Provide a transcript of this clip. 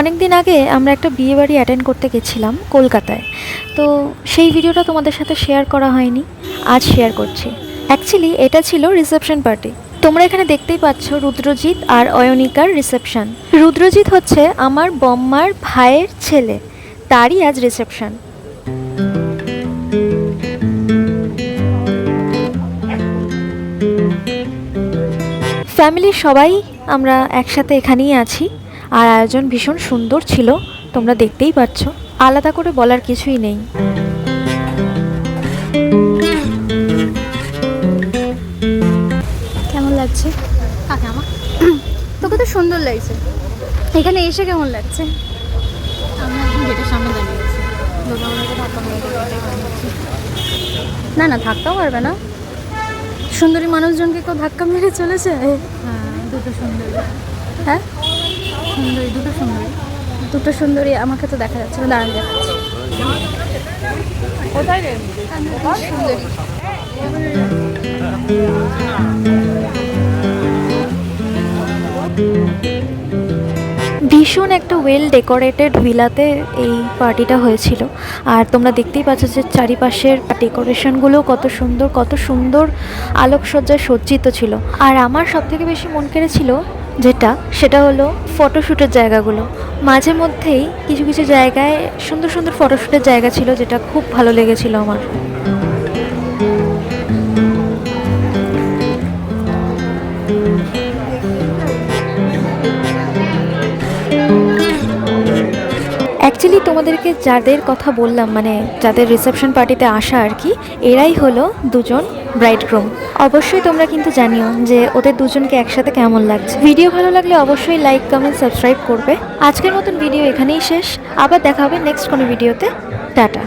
অনেক দিন আগে আমরা একটা বিয়ে বাড়ি অ্যাটেন্ড করতে গেছিলাম কলকাতায়। তো সেই ভিডিওটা তোমাদের সাথে শেয়ার করা হয়নি, আজ শেয়ার করছি। অ্যাকচুয়ালি এটা ছিল রিসেপশন পার্টি। তোমরা এখানে দেখতেই পাচ্ছ রুদ্রজিৎ আর অয়নিকার রিসেপশন। রুদ্রজিৎ হচ্ছে আমার বম্মার ভাইয়ের ছেলে, তারই আজ রিসেপশন। ফ্যামিলির সবাই আমরা একসাথে এখানেই আছি, আর আয়োজন ভীষণ সুন্দর ছিল, তোমরা দেখতেই পাচ্ছ, আলাদা করে বলার কিছুই নেই। কেমন লাগছে কাকে? আমার তোকে তো সুন্দর লাগছে। এখানে এসে কেমন লাগছে? আমরা এখন গেটের সামনে দাঁড়িয়ে আছি। না না, ধাক্কাও পারবে না। সুন্দরী মানুষজনকে কেউ ধাক্কা মেরে চলেছে? হ্যাঁ, দুটো সুন্দরী। হ্যাঁ, সুন্দরী, দুটো সুন্দরী। দুটো সুন্দরী আমাকে তো দেখা যাচ্ছে না, দাঁড়ান দেখাচ্ছি। সুন্দরী ভীষণ একটা ওয়েল ডেকোরেটেড ভিলাতে এই পার্টিটা হয়েছিল। আর তোমরা দেখতেই পাচ্ছ যে চারিপাশের ডেকোরেশনগুলো কত সুন্দর, কত সুন্দর আলোকসজ্জায় সজ্জিত ছিল। আর আমার সবথেকে বেশি মন কেড়েছিল সেটা হলো ফটোশ্যুটের জায়গাগুলো। মাঝে মধ্যেই কিছু কিছু জায়গায় সুন্দর সুন্দর ফটোশ্যুটের জায়গা ছিল, যেটা খুব ভালো লেগেছিল আমার। অ্যাকচুয়ালি তোমাদেরকে যাদের কথা বললাম, মানে যাদের রিসেপশন পার্টিতে আসা আর কি, এরাই হলো দুজন ব্রাইড গ্রুম। অবশ্যই তোমরা কিন্তু জানিও যে ওদের দুজনকে একসাথে কেমন লাগছে। ভিডিও ভালো লাগলে অবশ্যই লাইক, কমেন্ট, সাবস্ক্রাইব করবে। আজকের মতন ভিডিও এখানেই শেষ, আবার দেখা হবে নেক্সট কোনো ভিডিওতে। টাটা।